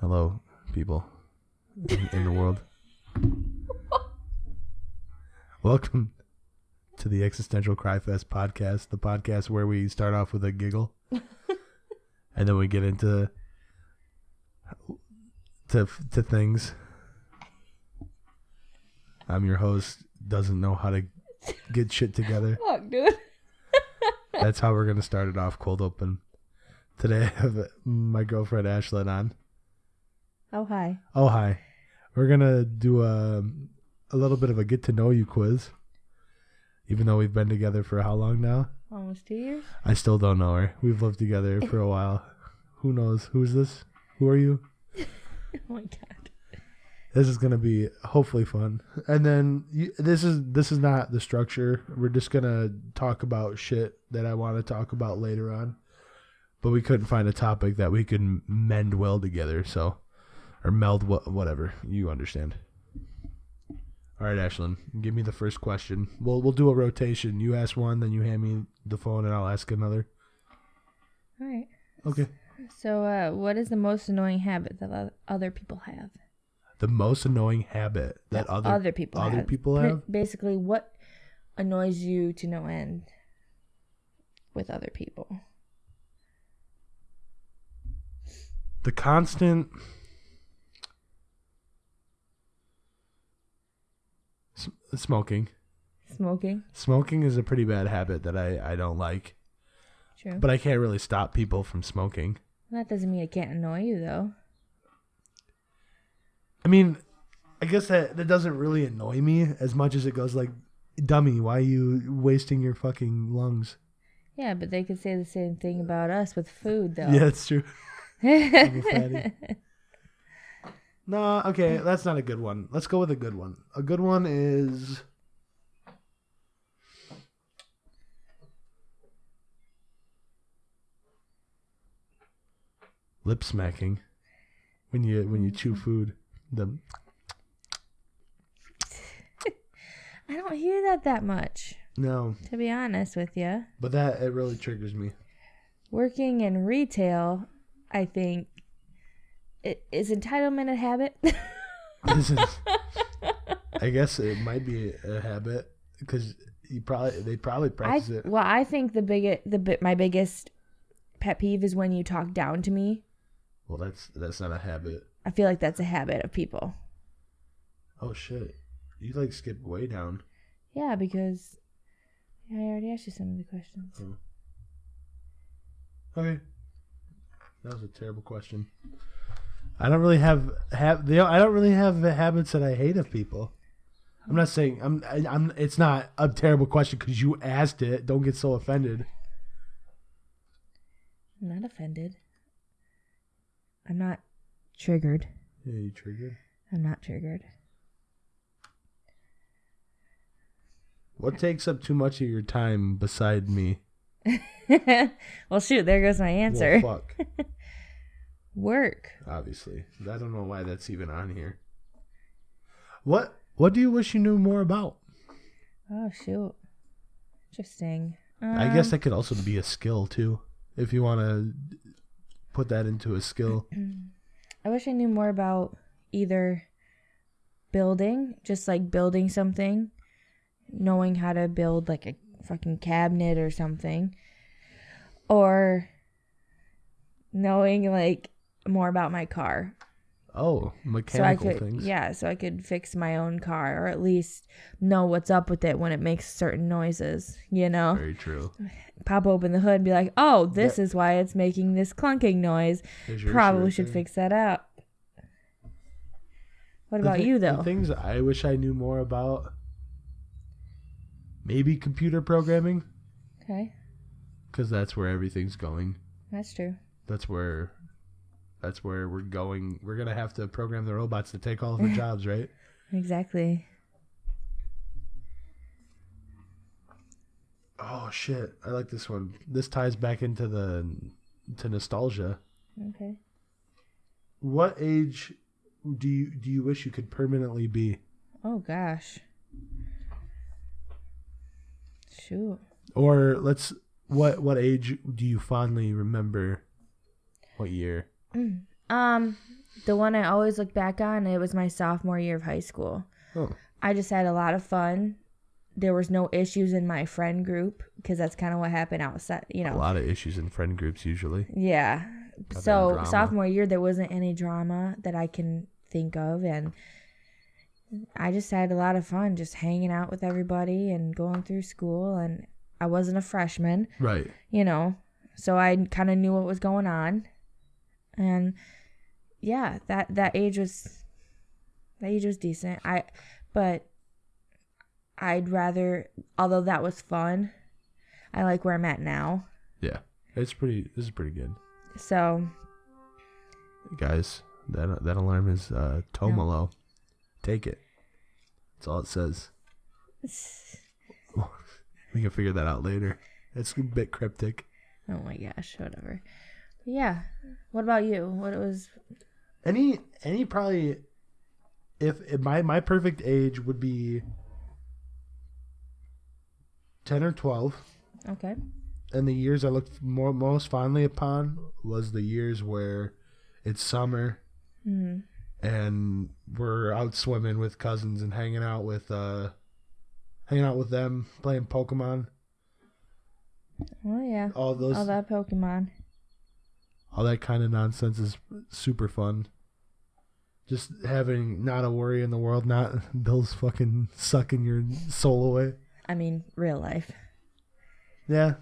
Hello, people in the world. Welcome to the Existential Cryfest podcast, the podcast where we start off with a giggle and then we get into things. I'm your host, doesn't know how to get shit together. Fuck, dude. That's how we're going to start it off, cold open. Today I have my girlfriend Ashlyn on. Oh, hi. Oh, hi. We're going to do a little bit of a get to know you quiz. Even though we've been together for how long now? Almost 2 years. I still don't know her. We've lived together for a while. Who knows? Who's this? Who are you? Oh my god. This is going to be hopefully fun. And then this is not the structure. We're just going to talk about shit that I want to talk about later on. But we couldn't find a topic that we could mend well together, so or meld whatever. You understand. All right, Ashlyn, give me the first question. We'll do a rotation. You ask one, then you hand me the phone, and I'll ask another. All right. Okay. So, what is the most annoying habit that other people have? The most annoying habit that other people have? Basically, what annoys you to no end with other people? The constant smoking. Smoking is a pretty bad habit that I don't like. True. But I can't really stop people from smoking. That doesn't mean it can't annoy you, though. I mean, I guess that doesn't really annoy me as much as it goes like, dummy, why are you wasting your fucking lungs? Yeah, but they could say the same thing about us with food, though. Yeah, it's true. I'm a fatty. No, okay, that's not a good one. Let's go with a good one. A good one is lip smacking. When you chew food. I don't hear that much. No. To be honest with you. But it really triggers me. Working in retail, I think, is entitlement a habit? I guess it might be a habit because they probably practice it. Well, I think my biggest pet peeve is when you talk down to me. Well, that's not a habit. I feel like that's a habit of people. Oh shit! You like skip way down. Yeah, because I already asked you some of the questions. Oh. Okay. That was a terrible question. I don't really have habits that I hate of people. I'm not saying I'm. It's not a terrible question because you asked it. Don't get so offended. I'm not offended. I'm not triggered. Yeah, you triggered? I'm not triggered. What takes up too much of your time beside me? Well, shoot, there goes my answer. Well, fuck. Work. Obviously. I don't know why that's even on here. What do you wish you knew more about? Oh, shoot. Interesting. I guess that could also be a skill, too. If you want to put that into a skill. I wish I knew more about either building, just like building something, knowing how to build like a fucking cabinet or something, or knowing like more about my car. Oh, mechanical things. Yeah, so I could fix my own car or at least know what's up with it when it makes certain noises, you know? Very true. Pop open the hood and be like, oh, this is why it's making this clunking noise. Probably should fix that out. What about you, though? The things I wish I knew more about, maybe computer programming. Okay. Because that's where everything's going. That's true. That's where we're going. We're going to have to program the robots to take all of our jobs, right? Exactly. Oh, shit. I like this one. This ties back into to nostalgia. Okay. What age do you wish you could permanently be? Oh, gosh. Shoot. Or what age do you fondly remember? What year? The one I always look back on, it was my sophomore year of high school. Oh. I just had a lot of fun. There was no issues in my friend group because that's kind of what happened outside, you know. A lot of issues in friend groups usually. Yeah. So sophomore year, there wasn't any drama that I can think of. And I just had a lot of fun just hanging out with everybody and going through school. And I wasn't a freshman. Right. You know, so I kind of knew what was going on. And yeah, that age was decent. But I'd rather, although that was fun, I like where I'm at now. Yeah, this is pretty good. So, guys, that alarm is Tomalo. No. Take it. That's all it says. We can figure that out later. It's a bit cryptic. Oh my gosh, whatever. But yeah. What about you? What was any probably if my perfect age would be 10 or 12. Okay. And the years I looked most fondly upon was the years where it's summer and we're out swimming with cousins and hanging out with them, playing Pokemon. Oh yeah. All that Pokemon. All that kind of nonsense is super fun. Just having not a worry in the world, not bills fucking sucking your soul away. I mean, real life. Yeah.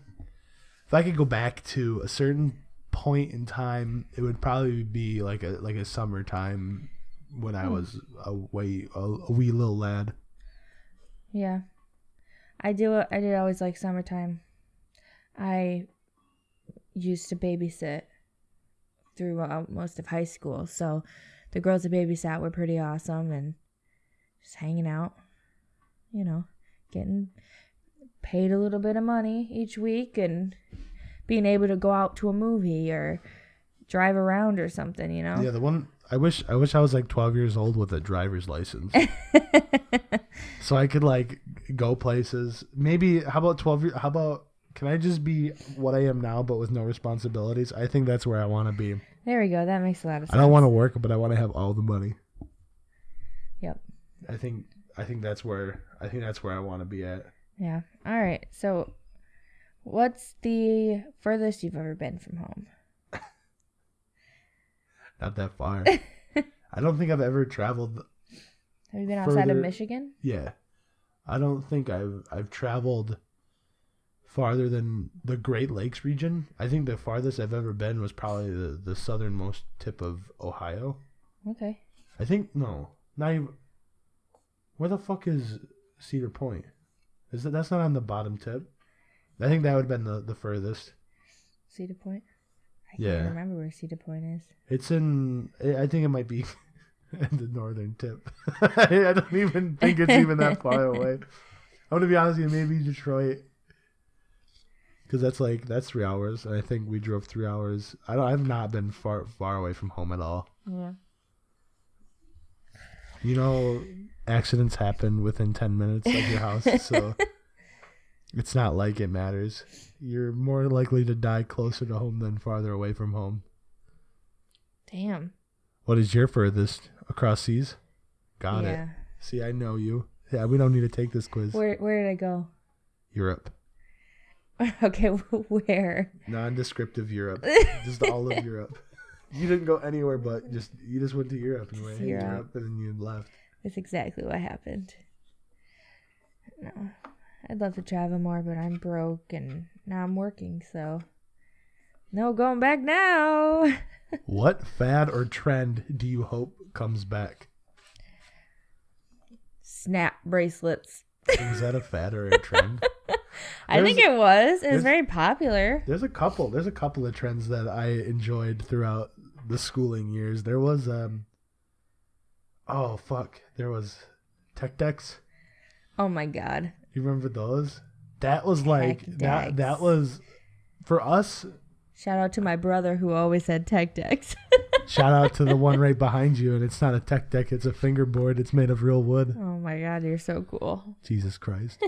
If I could go back to a certain point in time, it would probably be like a summertime when I was a wee little lad. Yeah. I did always like summertime. I used to babysit throughout most of high school, so the girls that babysat were pretty awesome and just hanging out, you know, getting paid a little bit of money each week and being able to go out to a movie or drive around or something, you know? Yeah, the one I wish I was like 12 years old with a driver's license. So I could like go places. Maybe how about can I just be what I am now but with no responsibilities? I think that's where I want to be. There we go. That makes a lot of sense. I don't want to work, but I want to have all the money. Yep. I think that's where I want to be at. Yeah. All right. So, what's the furthest you've ever been from home? Not that far. I don't think I've ever traveled. Have you been outside of Michigan? Yeah. I don't think I've traveled farther than the Great Lakes region. I think the farthest I've ever been was probably the southernmost tip of Ohio. Okay. I think not even. Where the fuck is Cedar Point? That's not on the bottom tip? I think that would have been the furthest. Cedar Point? I can't remember where Cedar Point is. It's in. I think it might be in the northern tip. I don't even think it's even that far away. I'm gonna be honest with you, maybe Detroit. Because that's 3 hours, and I think we drove 3 hours. I've not been far away from home at all. Yeah. You know, accidents happen within 10 minutes of your house, so it's not like it matters. You're more likely to die closer to home than farther away from home. Damn. What is your furthest across seas? Got it. See, I know you. Yeah, we don't need to take this quiz. Where did I go? Europe. Okay, where? Non-descriptive Europe. Just all of Europe. You didn't go anywhere but you just went to Europe and went, hey, Europe, and then you left. That's exactly what happened. No. I'd love to travel more, but I'm broke and now I'm working, so no going back now. What fad or trend do you hope comes back? Snap bracelets. Is that a fad or a trend? I think it was. It was very popular. There's a couple of trends that I enjoyed throughout the schooling years. There was there was tech decks. Oh my god. You remember those? That was like that was for us. Shout out to my brother who always had tech decks. Shout out to the one right behind you, and it's not a tech deck, it's a fingerboard. It's made of real wood. Oh my god, you're so cool. Jesus Christ.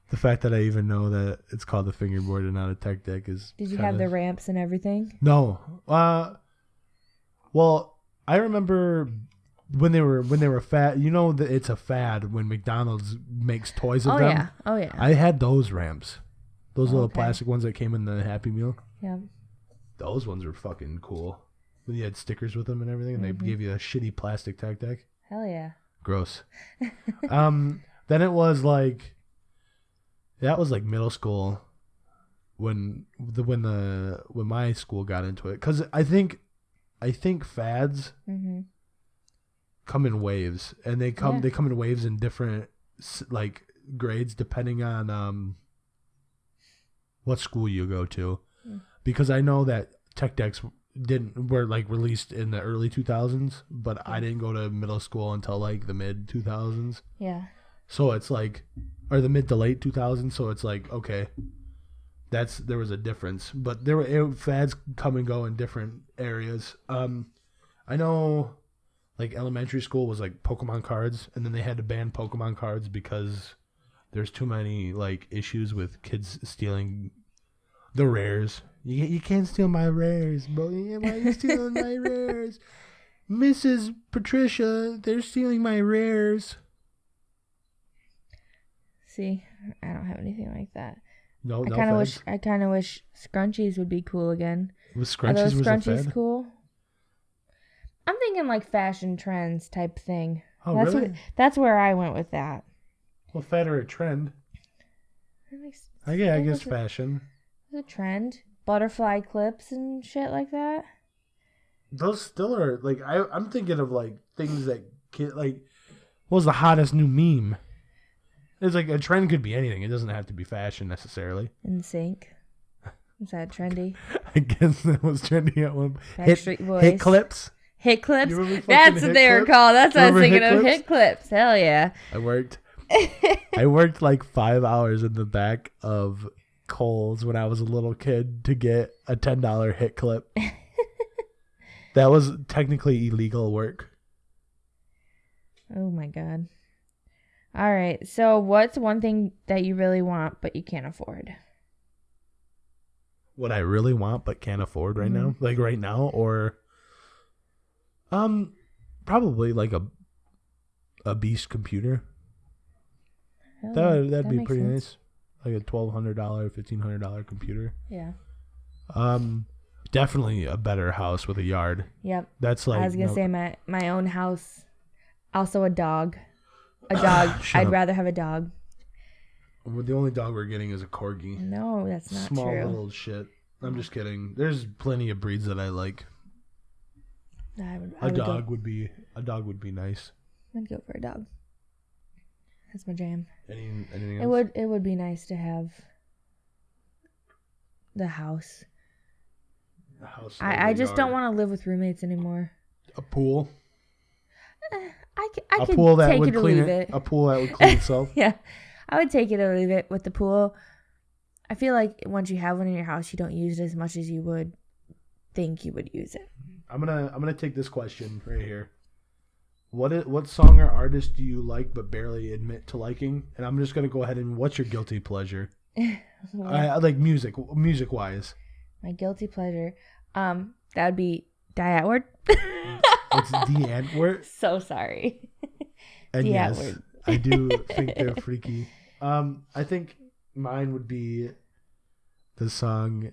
The fact that I even know that it's called a fingerboard and not a tech deck is... Did you have the ramps and everything? No. Well, I remember when they were fad. You know that it's a fad when McDonald's makes toys of them. Yeah. Oh yeah. I had those ramps, those little Okay. plastic ones that came in the Happy Meal. Yeah. Those ones are fucking cool. When you had stickers with them and everything, and they gave you a shitty plastic Tac Tac. Hell yeah. Gross. Then it was like, that was like middle school when my school got into it, because I think fads come in waves, and they come in waves in different like grades depending on what school you go to, because I know that Tech Decks were like released in the early 2000s, but I didn't go to middle school until like the mid 2000s. Yeah. So it's like, or the mid to late 2000s. So it's like, okay, there was a difference, but fads come and go in different areas. I know, like elementary school was like Pokemon cards, and then they had to ban Pokemon cards because there's too many like issues with kids stealing the rares. You can't steal my rares, bro. Why are you stealing my rares? Mrs. Patricia, they're stealing my rares. See, I don't have anything like that. No, I kind of wish scrunchies would be cool again. Was Are those scrunchies scrunchies cool? I'm thinking like fashion trends type thing. Oh, really? That's where I went with that. Well, fad or a trend? I guess fashion. It's a trend. Butterfly clips and shit like that. Those still are like, I'm thinking of like things that like, what was the hottest new meme? It's like a trend could be anything. It doesn't have to be fashion necessarily. In sync. Is that trendy? I guess that was trendy at one. Backstreet Boys. Hit clips. Hit clips. That's what they were called. That's what I was thinking of. Hit clips. Hell yeah. I worked like 5 hours in the back of Kohl's when I was a little kid to get a $10 hit clip. That was technically illegal work. Oh my god. All right. So what's one thing that you really want but you can't afford? What I really want but can't afford right now? Like right now, or probably like a beast computer. That'd be pretty nice. Like a $1,200, $1,500 computer. Yeah. Definitely a better house with a yard. Yep. That's like, I was gonna say my own house. Also a dog. A dog. I'd rather have a dog. The only dog we're getting is a corgi. No, that's not Small true. little shit. I'm just kidding. There's plenty of breeds that I like. A dog would be nice. I'd go for a dog. That's my jam. Anything else? It would be nice to have the house. The house. I just don't want to live with roommates anymore. A pool. I could take it or leave it. A pool that would clean itself. Yeah, I would take it or leave it with the pool. I feel like once you have one in your house, you don't use it as much as you would think you would use it. I'm gonna take this question right here. What song or artist do you like but barely admit to liking? And I'm just gonna go ahead and, what's your guilty pleasure? I like music wise. My guilty pleasure, that would be Die Atward. It's D Antwoord. So sorry. And D yes, Atword. I do think they're freaky. I think mine would be the song.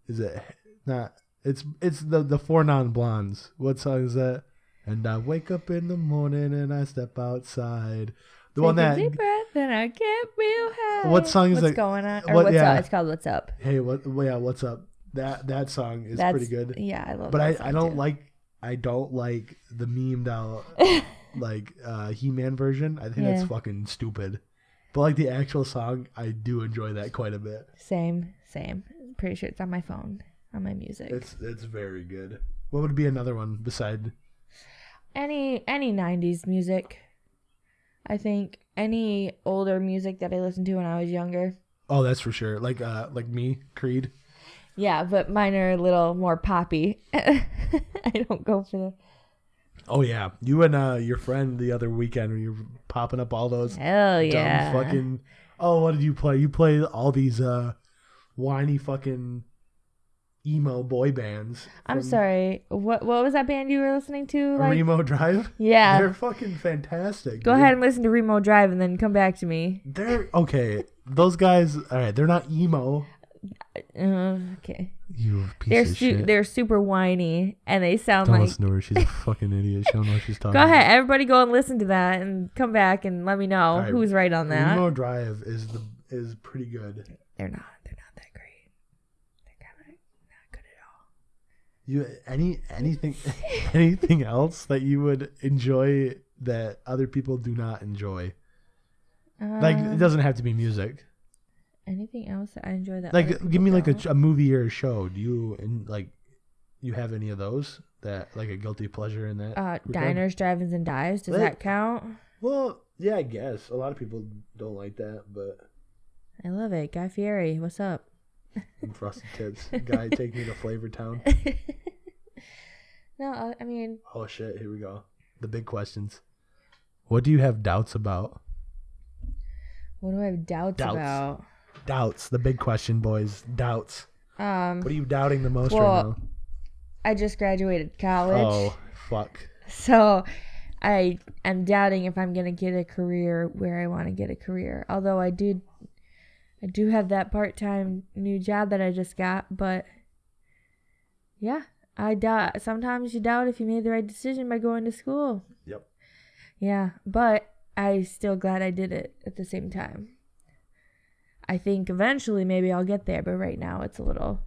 Is it not? It's the Four Non Blondes. What song is that? And I wake up in the morning and I step outside. The one that. Take a deep breath and I get real high. What song is What's that? going on? Or what's up? It's called What's Up. Hey, what's up? That song is pretty good. Yeah, I love. But that I song don't like the memed out like He-Man version. I think that's fucking stupid. But like the actual song, I do enjoy that quite a bit. Same. Pretty sure it's on my phone, on my music. It's very good. What would be another one beside any 90s music? I think any older music that I listened to when I was younger. Oh, that's for sure. Like me, Creed. Yeah, but mine are a little more poppy. I don't go for the... Oh, yeah. You and your friend the other weekend, when you were popping up all those Hell yeah. dumb fucking... Oh, what did you play? You played all these whiny fucking emo boy bands. I'm sorry. What was that band you were listening to? Like, Remo Drive? Yeah. They're fucking fantastic. Go ahead and listen to Remo Drive and then come back to me. They're okay. Those guys, all right, they're not emo. Okay. You piece of shit. They're super whiny and they sound Don't like. listen to her. She's a fucking idiot. She don't know what she's talking Go ahead. about. Everybody go and listen to that and come back and let me know who's right on that. Remo Drive is pretty good. They're not that great. They're kind of not good at all. Anything else that you would enjoy that other people do not enjoy? Like, it doesn't have to be music. Anything else that I enjoy that? Like, give me like a movie or a show. Do you you have any of those that like a guilty pleasure in that? Diners, Drive-ins, and Dives. Does that count? Well, yeah, I guess a lot of people don't like that, but I love it. Guy Fieri, what's up? I'm Frosted Tips. Guy, take me to Flavor Town. No, I mean. Oh shit! Here we go. The big questions. What do you have doubts about? What do I have doubts about? Doubts. The big question, boys. Doubts. What are you doubting the most right now? I just graduated college. Oh, fuck. So I am doubting if I'm going to get a career where I want to get a career. Although I do have that part-time new job that I just got, but yeah, I doubt. Sometimes you doubt if you made the right decision by going to school. Yep. Yeah, but I'm still glad I did it at the same time. I think eventually maybe I'll get there, but right now it's a little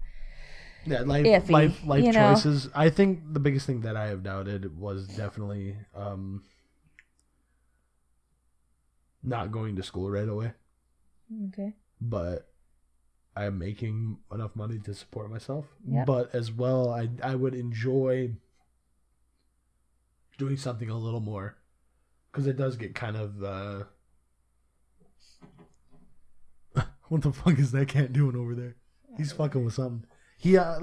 iffy, life choices. I think the biggest thing that I have doubted was definitely not going to school right away. Okay. But I'm making enough money to support myself. Yep. But as well, I would enjoy doing something a little more. Because it does get kind of... what the fuck is that cat doing over there? He's fucking with something. He, I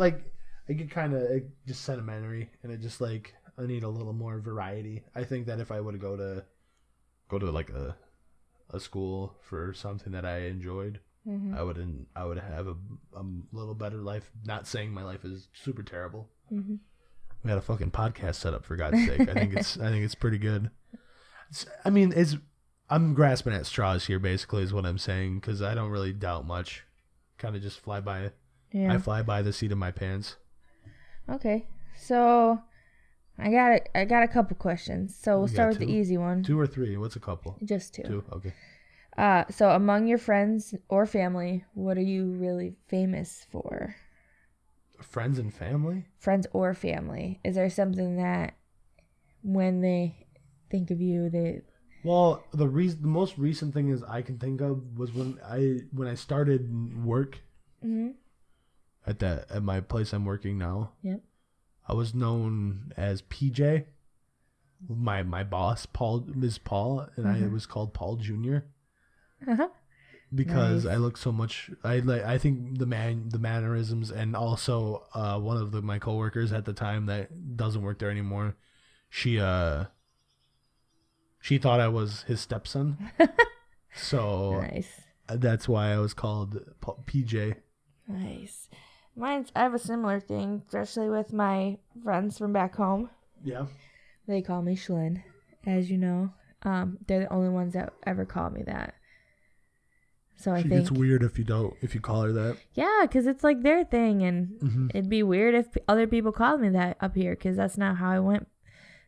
get kind of just sentimentary. And it just, like, I need a little more variety. I think that if I would go to like, a school for something that I enjoyed, mm-hmm. I would have a little better life. Not saying my life is super terrible. Mm-hmm. We had a fucking podcast set up, for God's sake. I think it's pretty good. I'm grasping at straws here, basically, is what I'm saying, because I don't really doubt much. Kind of just fly by. Yeah. I fly by the seat of my pants. Okay, so I got a couple questions. So we'll start with the easy one. 2 or 3? What's a couple? Just 2. 2. Okay. So among your friends or family, what are you really famous for? Friends and family? Friends or family. Is there something that when they think of you, they... Well, the most recent thing is I can think of was when I started work mm-hmm. at my place I'm working now. Yep. I was known as PJ. My boss, Ms. Paul, and mm-hmm. I was called Paul Jr. Uh-huh. Because nice. I look so much. I think the mannerisms, and also one of my coworkers at the time that doesn't work there anymore. She thought I was his stepson. So nice. That's why I was called PJ. Nice. I have a similar thing, especially with my friends from back home. Yeah. They call me Shlyn, as you know. They're the only ones that ever call me that. So I think it's weird if you call her that. Yeah, because it's like their thing, and mm-hmm. it'd be weird if other people called me that up here, because that's not how I went.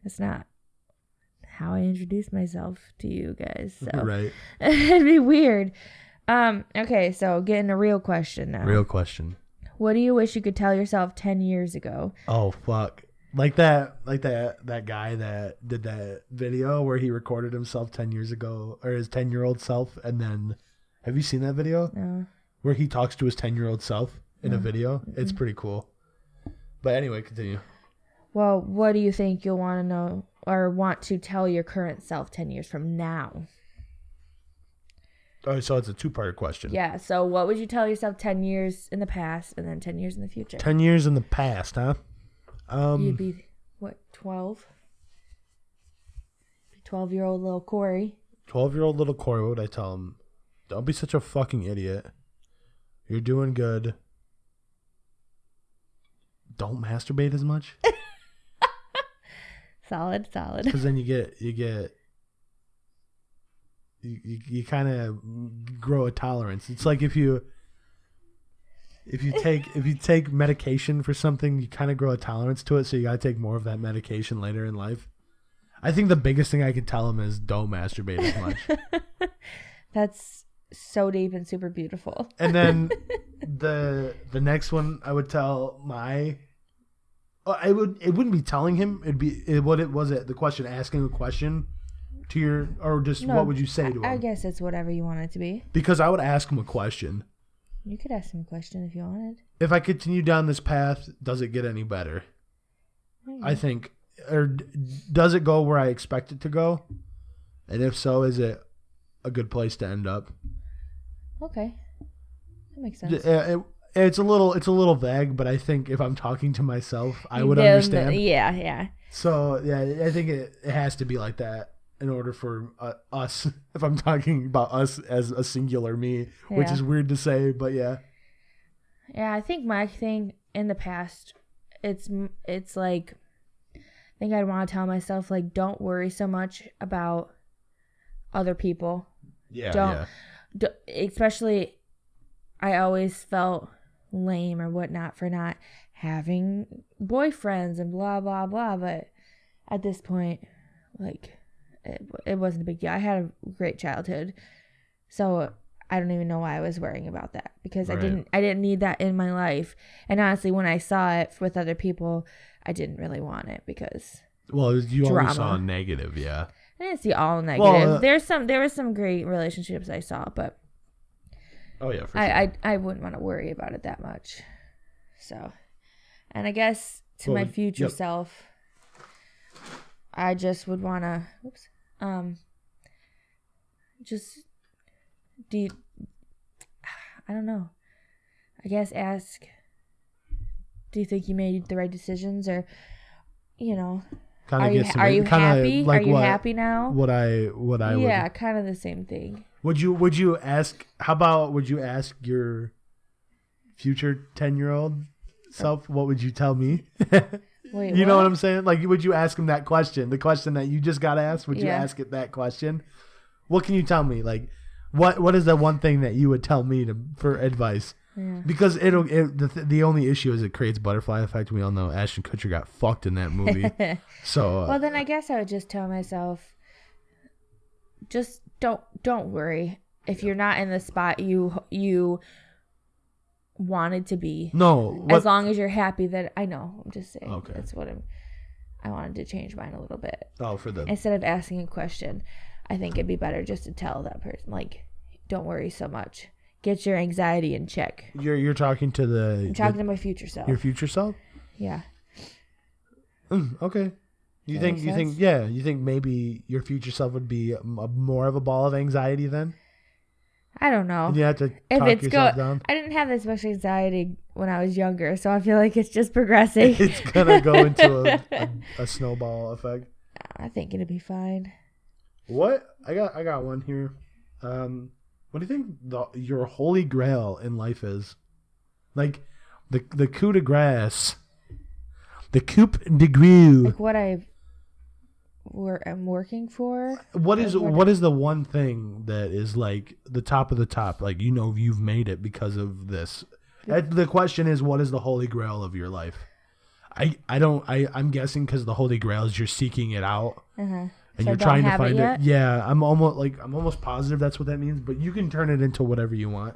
That's not how I introduced myself to you guys. So right. It'd be weird. Okay, so getting a real question now. Real question. What do you wish you could tell yourself 10 years ago? Oh fuck. Like that guy that did that video where he recorded himself 10 years ago, or his 10-year-old self, and then have you seen that video? No. Where he talks to his 10-year-old self in a video? Mm-hmm. It's pretty cool. But anyway, continue. Well, what do you think you'll want to know or want to tell your current self 10 years from now? Oh, so it's a 2-part question. Yeah, so what would you tell yourself 10 years in the past and then 10 years in the future? 10 years in the past, huh? You'd be, what, 12? 12-year-old little Corey. 12-year-old little Corey, what would I tell him? Don't be such a fucking idiot. You're doing good. don't masturbate as much. Solid. Because then you kind of grow a tolerance. It's like if you take medication for something, you kind of grow a tolerance to it. So you got to take more of that medication later in life. I think the biggest thing I could tell him is don't masturbate as much. That's so deep and super beautiful. And then the next one I would tell it wouldn't be telling him. The question, asking a question to your, or just what would you say to him? I guess it's whatever you want it to be. Because I would ask him a question. You could ask him a question if you wanted. If I continue down this path, does it get any better? I think, or does it go where I expect it to go? And if so, is it a good place to end up? Okay, that makes sense. It's a little vague, but I think if I'm talking to myself, I would understand. Yeah. So yeah, I think it has to be like that in order for us. If I'm talking about us as a singular me, which is weird to say, but yeah. Yeah, I think my thing in the past, it's like, I think I'd want to tell myself, like, don't worry so much about other people. Yeah. Especially, I always felt lame or whatnot for not having boyfriends and blah, blah, blah. But at this point, like, it wasn't a big deal. I had a great childhood. So I don't even know why I was worrying about that, because I didn't need that in my life. And honestly, when I saw it with other people, I didn't really want it because you drama. only saw negative, yeah. I didn't see all negative. There were some great relationships I saw, but for sure. I wouldn't want to worry about it that much. So, and I guess my future self, I just would want to, I don't know. I guess ask, do you think you made the right decisions, or, are you happy? Like, are you happy now? What I yeah, kind of the same thing. Would you ask? How about would you ask your future 10-year-old self? What would you tell me? Wait, you know what I'm saying? Like, would you ask him that question? The question that you just got asked. Would you ask it that question? What can you tell me? Like, what is the one thing that you would tell me for advice? Yeah. Because the only issue is it creates butterfly effect. We all know Ashton Kutcher got fucked in that movie. So well, then I guess I would just tell myself, just don't worry if you're not in the spot you wanted to be. No, as long as you're happy. That I know. I'm just saying. Okay. That's what I wanted to change mine a little bit. Oh, for them. Instead of asking a question, I think it'd be better just to tell that person, like, don't worry so much. Get your anxiety in check. You're talking to I'm talking to my future self. Your future self? Yeah. Okay. You think maybe your future self would be more of a ball of anxiety then? I don't know. And you have to talk yourself down. I didn't have this much anxiety when I was younger, so I feel like it's just progressing. It's gonna go into a snowball effect. I think it'll be fine. What? I got one here. What do you think your holy grail in life is? Like the coup de grace, the coup de grace. Like what I'm working for. What is the one thing that is like the top of the top? Like, you've made it because of this. The question is, what is the holy grail of your life? I'm guessing because the holy grail is you're seeking it out. Uh-huh. And you're trying to find it. Yeah, I'm almost positive that's what that means. But you can turn it into whatever you want,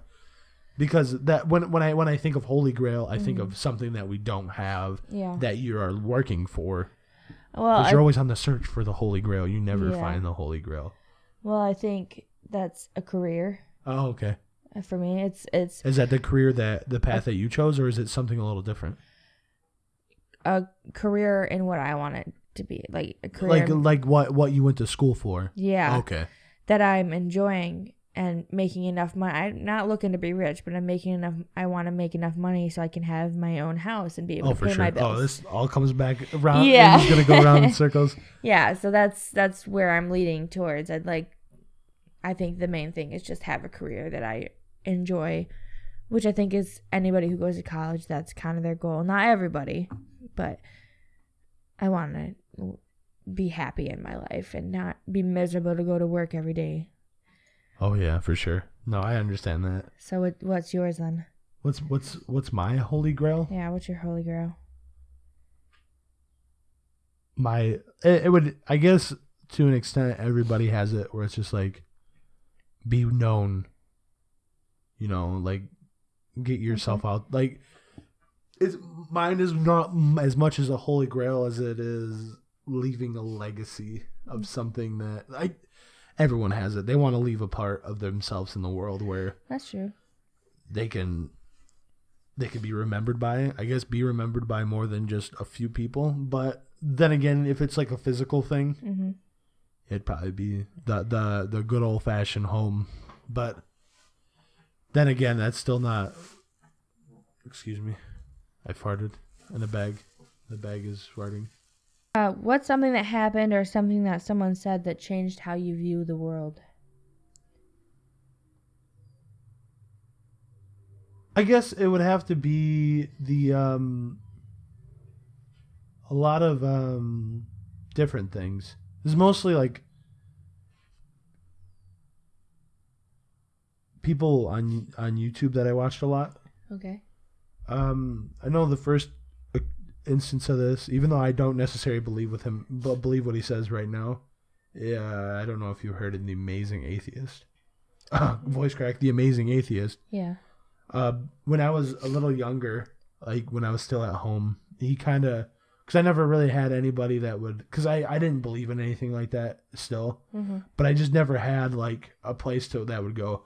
because that when I think of Holy Grail, I think of something that we don't have that you are working for. Well, because you're always on the search for the Holy Grail. You never find the Holy Grail. Well, I think that's a career. Oh, okay. For me, it's. Is that the career the path that you chose, or is it something a little different? A career in what I want it to be, like a career, like what you went to school for. Yeah. Okay. That I'm enjoying and making enough money. I'm not looking to be rich, but I'm making enough. I want to make enough money so I can have my own house and be able to pay my bills. Oh, this all comes back around. Yeah. It's gonna go around in circles. Yeah. So that's where I'm leading towards. I think the main thing is just have a career that I enjoy which I think is anybody who goes to college, that's kind of their goal. Not everybody, but I want to be happy in my life and not be miserable to go to work every day. Oh yeah, for sure. No, I understand that. So what's yours then? What's my holy grail? Yeah, what's your holy grail? It would, I guess, to an extent, everybody has it where it's just like, be known, like, get yourself out. Like, mine is not as much as a holy grail as it is leaving a legacy of something that everyone has it. They want to leave a part of themselves in the world where that's true. They can be remembered by, I guess, be remembered by more than just a few people. But then again, if it's like a physical thing, it'd probably be the good old fashioned home. But then again, that's still not. Excuse me, I farted in a bag. The bag is farting. What's something that happened or something that someone said that changed how you view the world? I guess it would have to be a lot of different things. It's mostly like people on YouTube that I watched a lot. Okay. I know the first instance of this, even though I don't necessarily believe what he says right now. Yeah, I don't know if you heard of The Amazing Atheist. Voice crack, The Amazing Atheist. Yeah. When I was a little younger, like when I was still at home, he kind of, because I never really had anybody that would, because I didn't believe in anything like that still, but I just never had like a place that would go,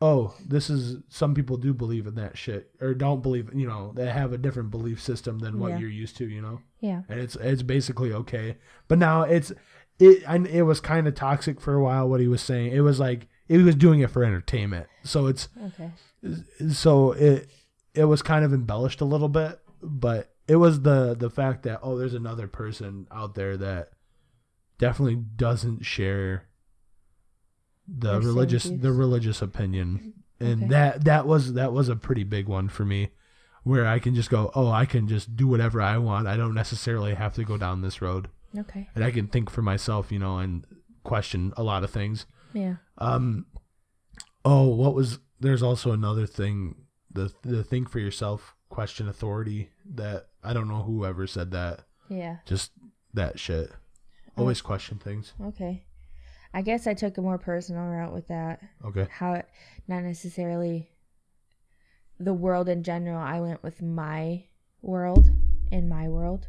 oh, some people do believe in that shit, or don't believe, they have a different belief system than what you're used to, Yeah. And it's basically okay. But now it was kind of toxic for a while, what he was saying. It was like, he was doing it for entertainment. So it's, okay. So it was kind of embellished a little bit, but it was the fact that, oh, there's another person out there that definitely doesn't share the religious opinion, and that was a pretty big one for me, where I can just go, oh, I can just do whatever I want. I don't necessarily have to go down this road. Okay. And I can think for myself, and question a lot of things. Yeah. There's also another thing, the think for yourself, question authority, that I don't know whoever said that. Yeah. Just that shit. Always question things. Okay. I guess I took a more personal route with that. Okay. How, not necessarily the world in general. I went with my world, in my world.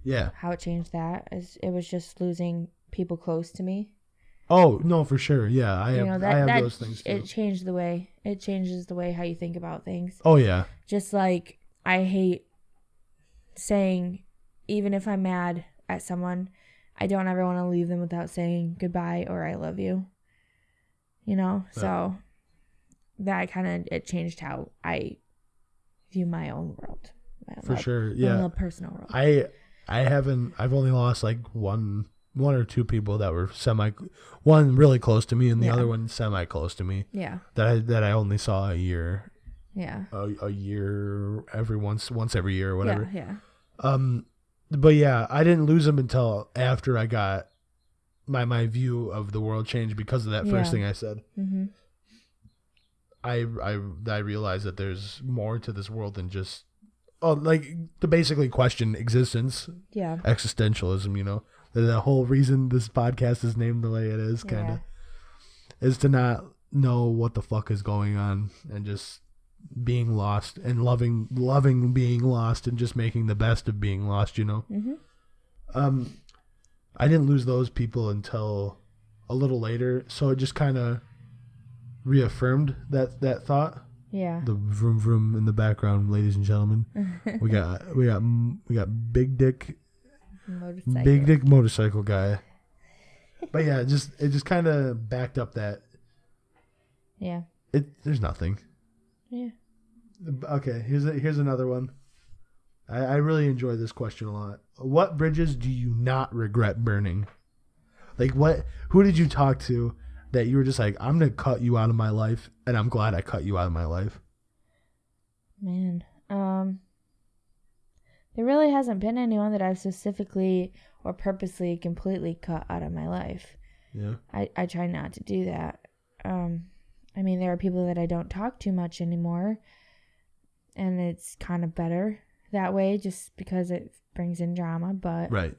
Yeah. How it changed that is it was just losing people close to me. Oh, no, for sure. Yeah, I have those things too. It changes the way how you think about things. Oh, yeah. Just like I hate saying, even if I'm mad at someone, I don't ever want to leave them without saying goodbye or I love you. So that it changed how I view my own world. For sure, yeah. My own personal world. I've only lost like one or two people that were one really close to me and the other one semi close to me. Yeah. That I only saw a year. Yeah. A year once every year or whatever. Yeah. But yeah, I didn't lose them until after I got my view of the world changed because of that first thing I said. Mm-hmm. I realized that there's more to this world than just to basically question existence. Yeah. Existentialism, the whole reason this podcast is named the way it is, kind of, is to not know what the fuck is going on and just being lost and loving being lost and just making the best of being lost. Mm-hmm. I didn't lose those people until a little later, so it just kind of reaffirmed that thought. Yeah. The vroom vroom in the background, ladies and gentlemen. we got big dick motorcycle guy. But yeah, it just kind of backed up that. Yeah. There's nothing. Yeah. Okay, here's another one. I really enjoy this question a lot. What bridges do you not regret burning? Like who did you talk to that you were just like, I'm going to cut you out of my life, and I'm glad I cut you out of my life? Man. There really hasn't been anyone that I've specifically or purposely completely cut out of my life. Yeah. I try not to do that. I mean, there are people that I don't talk to much anymore, and it's kind of better that way just because it brings in drama, but... Right.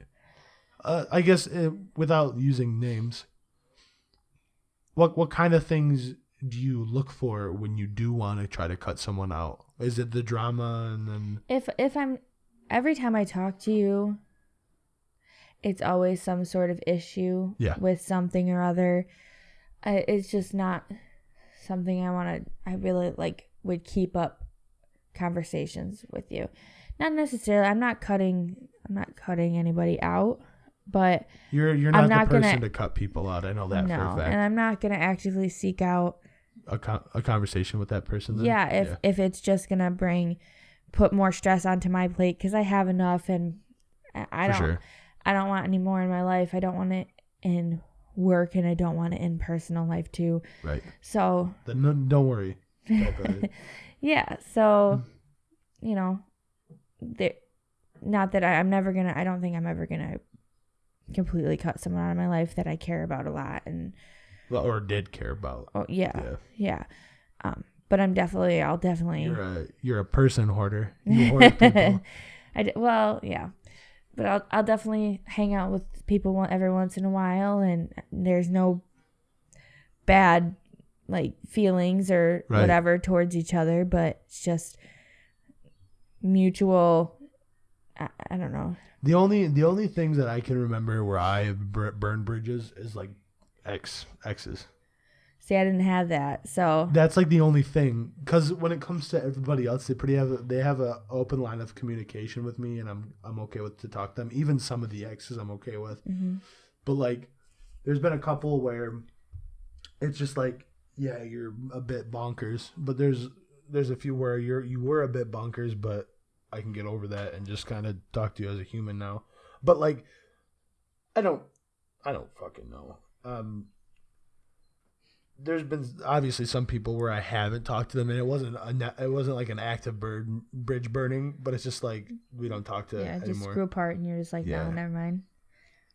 I guess without using names, what kind of things do you look for when you do want to try to cut someone out? Is it the drama and then... If I'm... Every time I talk to you, it's always some sort of issue with something or other. It's just not something I really would keep up conversations with you. Not necessarily. I'm not cutting anybody out, but you're not the person to cut people out. I know that for a fact. And I'm not gonna actively seek out a conversation with that person. Then? Yeah, if it's just gonna put more stress onto my plate because I have enough, and I don't want any more in my life. I don't want it in work, and I don't want it in personal life too. Right. So then don't worry. Yeah. So, not that I don't think I'm ever gonna completely cut someone out of my life that I care about a lot or did care about. Oh yeah. But I'll definitely. You're a person hoarder. You hoard people. But I'll definitely hang out with people every once in a while, and there's no bad feelings or whatever towards each other, but it's just mutual. I don't know. The only things that I can remember where I have burned bridges is exes. See, I didn't have that, so that's the only thing. Because when it comes to everybody else, they have a open line of communication with me, and I'm okay with to talk to them. Even some of the exes, I'm okay with. Mm-hmm. But there's been a couple where it's just you're a bit bonkers. But there's a few where you were a bit bonkers, but I can get over that and just kind of talk to you as a human now. But I don't fucking know. There's been obviously some people where I haven't talked to them, and it wasn't like an active bridge burning, but it's just we don't talk to anymore. Just grew apart, and you're just no, never mind.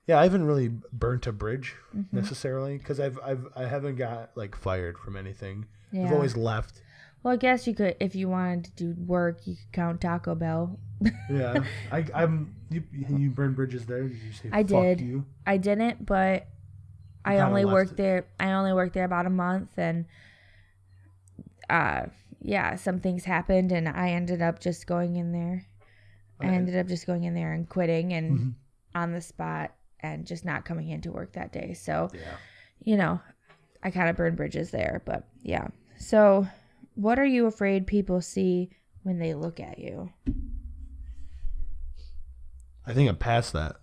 Yeah, I haven't really burnt a bridge necessarily because I haven't got fired from anything. Yeah. I've always left. Well, I guess you could, if you wanted to do work, you could count Taco Bell. Yeah, you burned bridges there. Did you say I fuck did. You? I didn't, but I only worked there about a month, and some things happened, and I ended up just going in there. I ended up just going in there and quitting and on the spot and just not coming into work that day. So, I kind of burned bridges there, but yeah. So, what are you afraid people see when they look at you? I think I'm past that.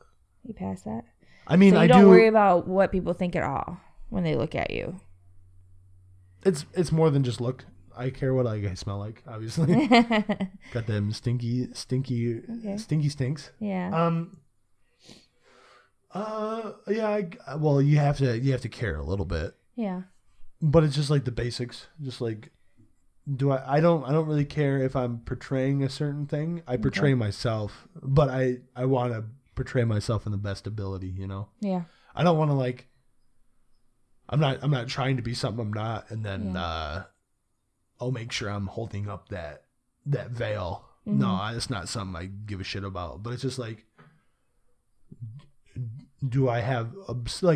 You past that? I mean, so you don't worry about what people think at all when they look at you. It's more than just look. I care what I smell like, obviously. Got them stinky stinks. Yeah. Yeah. Well, you have to care a little bit. Yeah. But it's just the basics. Just I don't really care if I'm portraying a certain thing. I portray myself, but I want to portray myself in the best ability, Yeah. I don't want to I'm not trying to be something I'm not, and then I'll make sure I'm holding up that veil. Mm-hmm. No, it's not something I give a shit about. But it's just do I have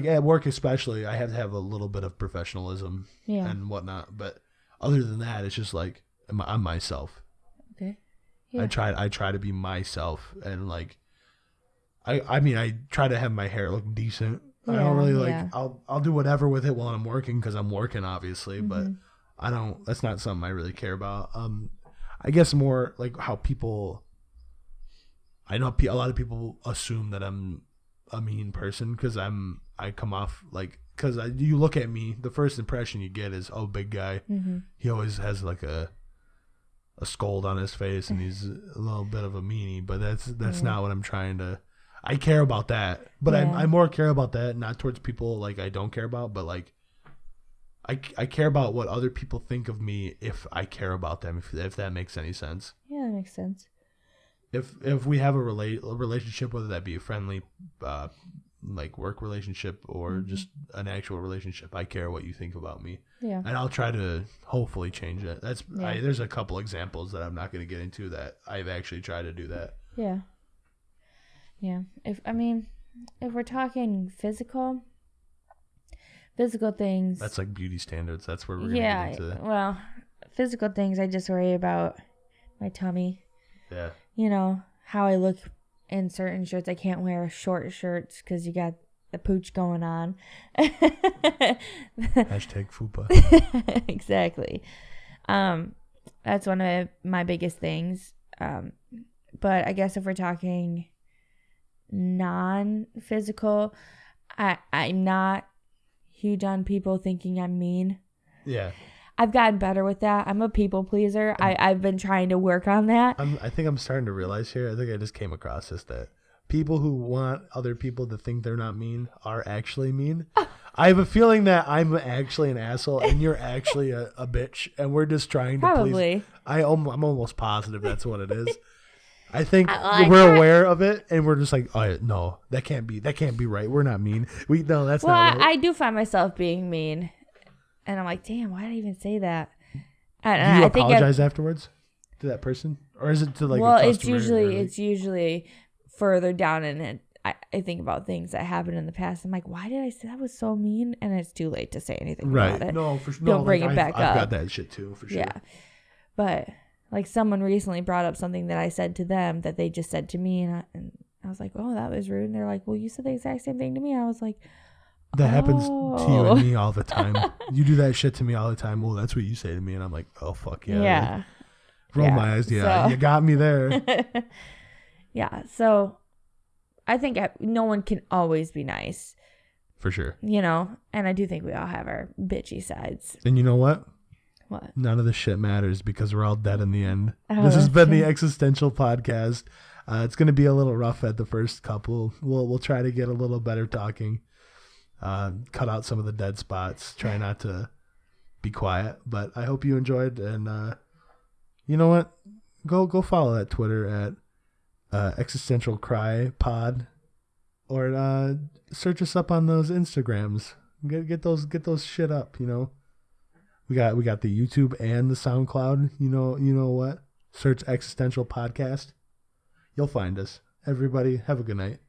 at work especially, I have to have a little bit of professionalism and whatnot. But other than that, it's just I'm myself. Okay. Yeah. I try to be myself, and I try to have my hair look decent. I don't really I'll do whatever with it while I'm working because I'm working, obviously, but that's not something I really care about. I guess more how people, I know a lot of people assume that I'm a mean person because I come off because you look at me, the first impression you get is, oh, big guy. Mm-hmm. He always has a scold on his face and he's a little bit of a meanie, but that's not what I'm trying to. I care about that, but I more care about that not towards people I don't care about, but I care about what other people think of me if I care about them, if that makes any sense. Yeah, that makes sense. If we have a relationship, whether that be a friendly like work relationship or just an actual relationship, I care what you think about me. Yeah. And I'll try to hopefully change it. There's a couple examples that I'm not going to get into that I've actually tried to do that. Yeah. Yeah. If we're talking physical things. That's like beauty standards. That's where we're going to get into. Well, physical things, I just worry about my tummy. Yeah. You know, how I look in certain shirts. I can't wear short shirts because you got the pooch going on. Hashtag fupa. Exactly. That's one of my biggest things. But I guess if we're talking non-physical, I'm not huge on people thinking I'm mean. Yeah. I've gotten better with that. I'm a people pleaser. I've been trying to work on that. I think I'm starting to realize here, I think I just came across this, that people who want other people to think they're not mean are actually mean. I have a feeling that I'm actually an asshole and you're actually a bitch, and we're just trying to please. I'm almost positive that's what it is. I think we're aware of it, and we're just like, oh, no, that can't be right. We're not mean. That's not right. I do find myself being mean. And I'm like, damn, why did I even say that? And do you apologize afterwards to that person, or is it to like? Well, it's usually further down, and I think about things that happened in the past. I'm like, why did I say that was so mean? And it's too late to say anything about it. No, for sure. Don't bring it back up. I've got that shit too, for sure. Yeah, but like someone recently brought up something that I said to them that they just said to me, and I was like, oh, that was rude. And they're like, well, you said the exact same thing to me. I was like. That happens to you and me all the time. You do that shit to me all the time. Well, that's what you say to me. And I'm like, oh, fuck yeah. Yeah. Like, roll my eyes. Yeah, so. You got me there. Yeah. So I think no one can always be nice. For sure. You know, and I do think we all have our bitchy sides. And you know what? What? None of this shit matters because we're all dead in the end. This has been the Existential Podcast. It's going to be a little rough at the first couple. We'll try to get a little better talking. Cut out some of the dead spots. Try not to be quiet. But I hope you enjoyed. And you know what? Go follow that Twitter at existentialcrypod, or search us up on those Instagrams. Get those shit up. You know, we got the YouTube and the SoundCloud. You know what? Search Existential Podcast. You'll find us. Everybody, have a good night.